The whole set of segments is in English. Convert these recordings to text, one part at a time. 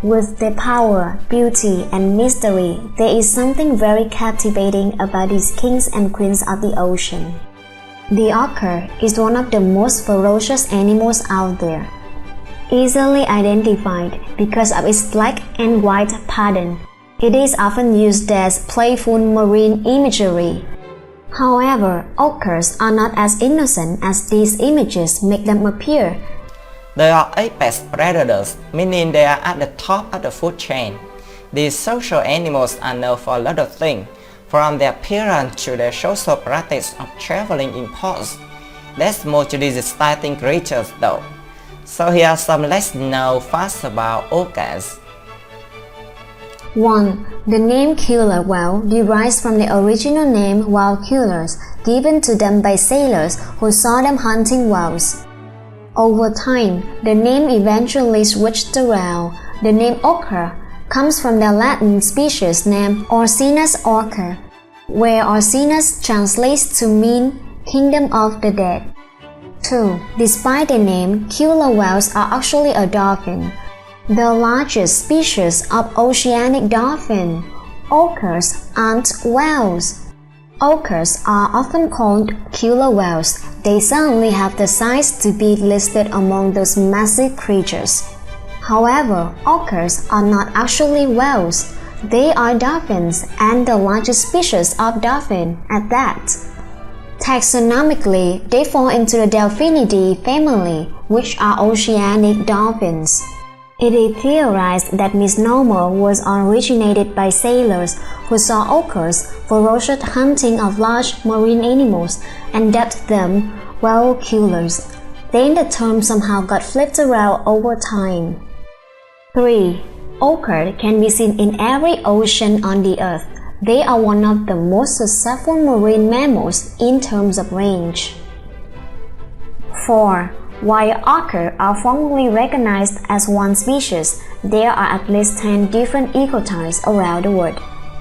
With their power, beauty, and mystery, there is something very captivating about these kings and queens of the ocean. The orca is one of the most ferocious animals out there. Easily identified because of its black and white pattern, it is often used as playful marine imagery. However, orcas are not as innocent as these images make them appear. They are apex predators, meaning they are at the top of the food chain. These social animals are known for a lot of things, from their appearance to their social practice of traveling in pods. That's more to these exciting creatures though. So here are some less known facts about orcas. 1. The name killer whale derives from the original name whale killers given to them by sailors who saw them hunting whales. Over time, the name eventually switched around. The name orca comes from the Latin species name Orcinus orca, where Orcinus translates to mean kingdom of the dead. 2. Despite the name, killer whales are actually a dolphin, the largest species of oceanic dolphin. Orcas aren't whales. Orcas are often called killer whales. They certainly have the size to be listed among those massive creatures. However, orcas are not actually whales. They are dolphins and the largest species of dolphin at that. Taxonomically, they fall into the Delphinidae family, which are oceanic dolphins. It is theorized that misnomer was originated by sailors who saw orcas ferocious hunting of large marine animals and dubbed them whale killers. Then the term somehow got flipped around over time. 3. Orcas can be seen in every ocean on the earth. They are one of the most successful marine mammals in terms of range. 4. While orcas are formally recognized as one species, there are at least 10 different ecotypes around the world.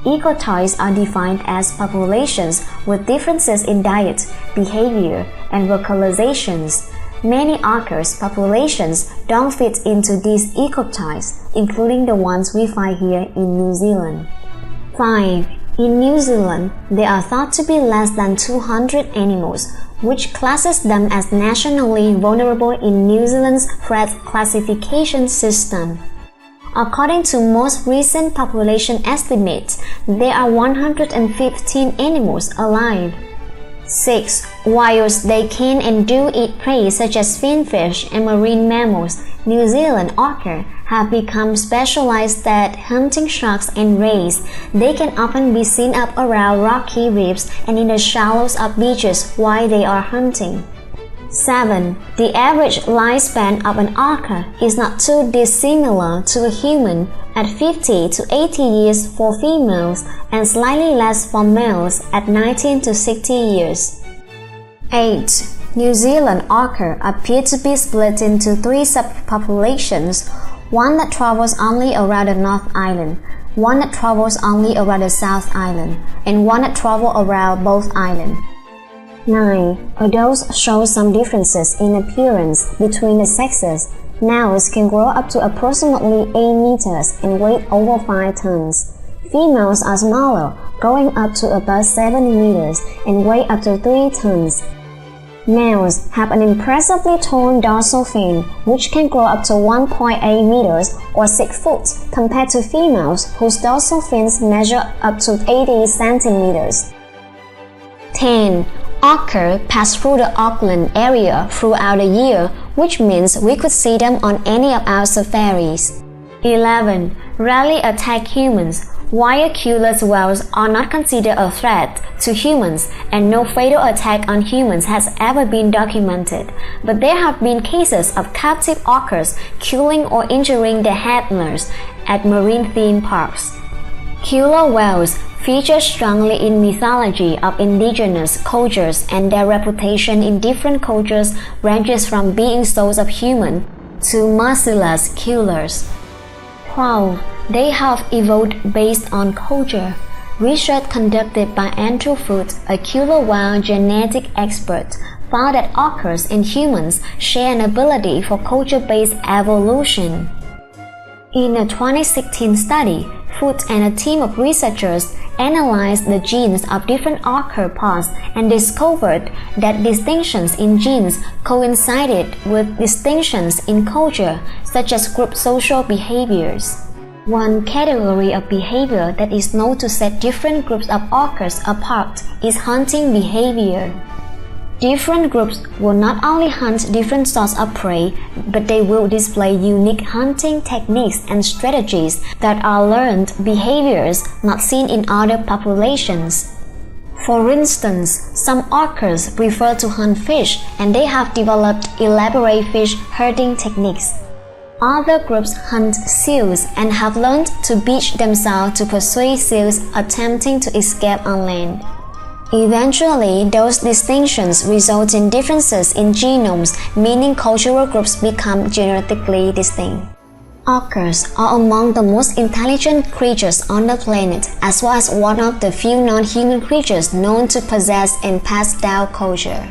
Ecotypes are defined as populations with differences in diet, behavior, and vocalizations. Many orcas populations don't fit into these ecotypes, including the ones we find here in New Zealand. 5. In New Zealand, there are thought to be less than 200 animals, which classes them as nationally vulnerable in New Zealand's threat classification system. According to most recent population estimates, there are 115 animals alive. 6. Whilst they can and do eat prey such as finfish and marine mammals, New Zealand orcas have become specialized at hunting sharks and rays. They can often be seen up around rocky reefs and in the shallows of beaches while they are hunting. 7. The average lifespan of an orca is not too dissimilar to a human, at 50 to 80 years for females and slightly less for males at 19 to 60 years. 8. New Zealand orca appear to be split into 3 subpopulations, one that travels only around the North Island, one that travels only around the South Island, and one that travels around both islands. 9. Adults show some differences in appearance between the sexes. Males can grow up to approximately 8 meters and weigh over 5 tons. Females are smaller, growing up to about 7 meters and weigh up to 3 tons. Males have an impressively tall dorsal fin, which can grow up to 1.8 meters or 6 foot, compared to females whose dorsal fins measure up to 80 centimeters. 10. Orcas pass through the Auckland area throughout the year, which means we could see them on any of our safaris. 11. Rarely attack humans. While killer whales are not considered a threat to humans and no fatal attack on humans has ever been documented, but there have been cases of captive orcas killing or injuring their handlers at marine theme parks. Killer whales feature strongly in mythology of indigenous cultures, and their reputation in different cultures ranges from being souls of humans to merciless killers. 12. They have evolved based on culture. Research conducted by Andrew Foote, a killer whale genetic expert, found that orcas and humans share an ability for culture-based evolution. In a 2016 study, Foot and a team of researchers analyzed the genes of different arthropods and discovered that distinctions in genes coincided with distinctions in culture, such as group social behaviors. One category of behavior that is known to set different groups of orcas apart is hunting behavior. Different groups will not only hunt different sorts of prey, but they will display unique hunting techniques and strategies that are learned behaviors not seen in other populations. For instance, some orcas prefer to hunt fish, and they have developed elaborate fish herding techniques. Other groups hunt seals and have learned to beach themselves to pursue seals attempting to escape on land. Eventually, those distinctions result in differences in genomes, meaning cultural groups become genetically distinct. Orcas are among the most intelligent creatures on the planet, as well as one of the few non-human creatures known to possess and pass down culture.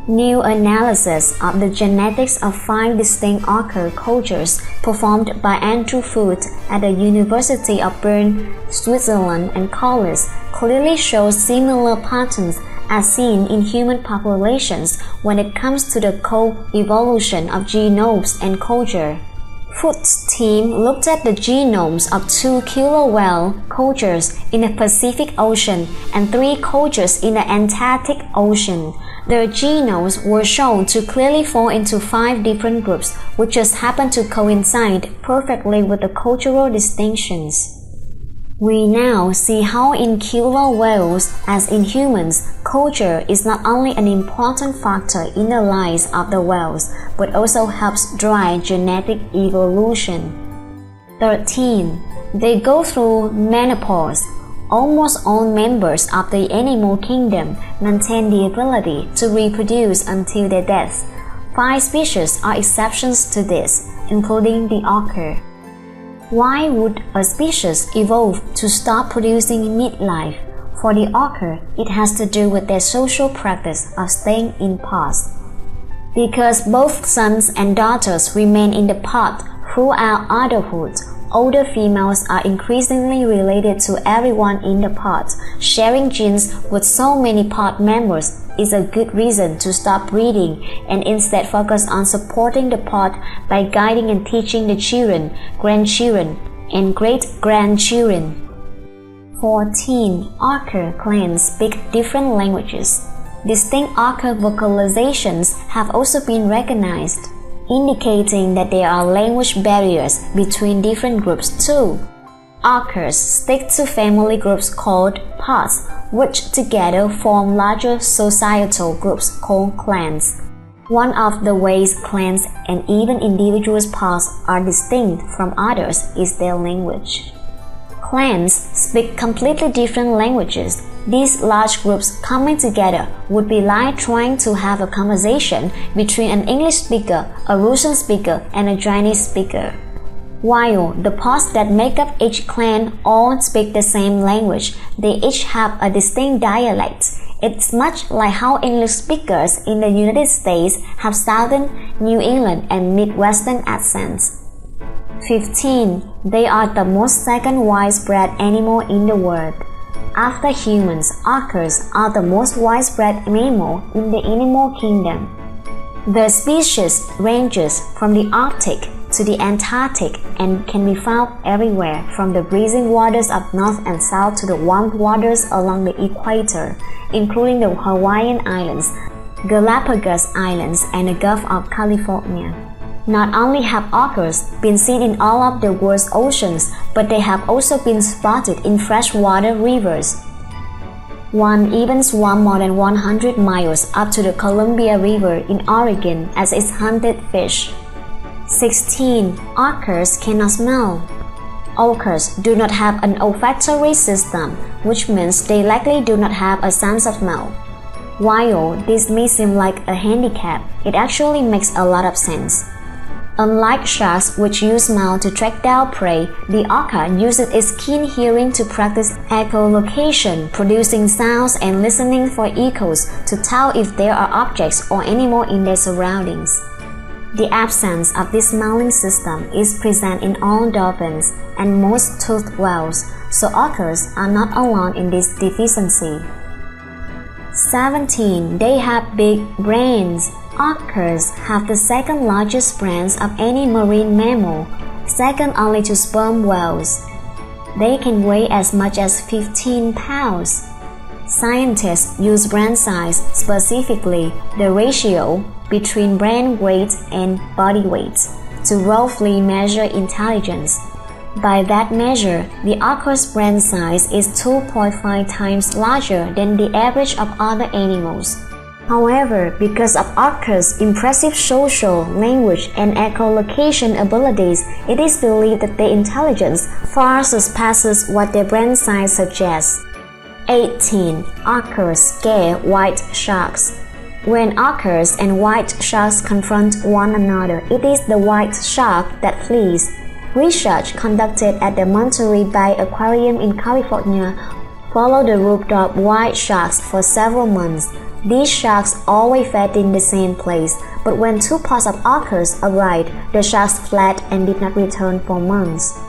New analysis of the genetics of 5 distinct orca cultures performed by Andrew Foot at the University of Bern, Switzerland and Collis clearly shows similar patterns as seen in human populations when it comes to the co-evolution of genomes and culture. Foot's team looked at the genomes of 2 killer whale cultures in the Pacific Ocean and 3 cultures in the Antarctic Ocean. Their genomes were shown to clearly fall into 5 different groups, which just happened to coincide perfectly with the cultural distinctions. We now see how in killer whales, as in humans, culture is not only an important factor in the lives of the whales, but also helps drive genetic evolution. 13. They go through menopause. Almost all members of the animal kingdom maintain the ability to reproduce until their death. 5 species are exceptions to this, including the orca. Why would a species evolve to stop producing midlife? For the orca, it has to do with their social practice of staying in pods. Because both sons and daughters remain in the pod throughout adulthood, older females are increasingly related to everyone in the pod. Sharing genes with so many pod members is a good reason to stop breeding and instead focus on supporting the pod by guiding and teaching the children, grandchildren, and great-grandchildren. 14. Orca clans speak different languages. Distinct orca vocalizations have also been recognized, indicating that there are language barriers between different groups too. Orcas stick to family groups called pods, which together form larger societal groups called clans. One of the ways clans and even individuals' pods are distinct from others is their language. Clans speak completely different languages. These large groups coming together would be like trying to have a conversation between an English speaker, a Russian speaker, and a Chinese speaker. While the pods that make up each clan all speak the same language, they each have a distinct dialect. It's much like how English speakers in the United States have Southern, New England, and Midwestern accents. 15. They are the most second widespread animal in the world. After humans, orcas are the most widespread mammal in the animal kingdom. The species ranges from the Arctic to the Antarctic and can be found everywhere from the freezing waters of North and South to the warm waters along the equator, including the Hawaiian Islands, Galapagos Islands, and the Gulf of California. Not only have orcas been seen in all of the world's oceans, but they have also been spotted in freshwater rivers. One even swam more than 100 miles up to the Columbia River in Oregon as its hunted fish. 16. Orcas cannot smell. Orcas do not have an olfactory system, which means they likely do not have a sense of smell. While this may seem like a handicap, it actually makes a lot of sense. Unlike sharks, which use smell to track down prey, the orca uses its keen hearing to practice echolocation, producing sounds and listening for echoes to tell if there are objects or animals in their surroundings. The absence of this smelling system is present in all dolphins and most toothed whales, so orcas are not alone in this deficiency. 17. They have big brains. Orcas have the second largest brains of any marine mammal, second only to sperm whales. They can weigh as much as 15 pounds. Scientists use brain size, specifically the ratio between brain weight and body weight, to roughly measure intelligence. By that measure, the orca's brain size is 2.5 times larger than the average of other animals. However, because of orcas' impressive social, language, and echolocation abilities, it is believed that their intelligence far surpasses what their brain size suggests. 18. Orcas scare white sharks. When orcas and white sharks confront one another, it is the white shark that flees. Research conducted at the Monterey Bay Aquarium in California followed the rooftop white sharks for several months. These sharks always fed in the same place, but when two pods of orcas arrived, the sharks fled and did not return for months.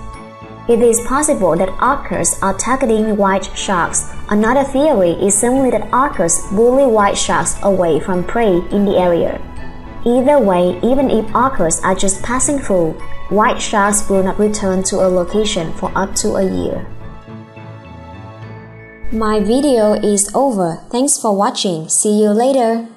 It is possible that orcas are targeting white sharks. Another theory is simply that orcas bully white sharks away from prey in the area. Either way, even if orcas are just passing through, white sharks will not return to a location for up to a year. My video is over. Thanks for watching. See you later.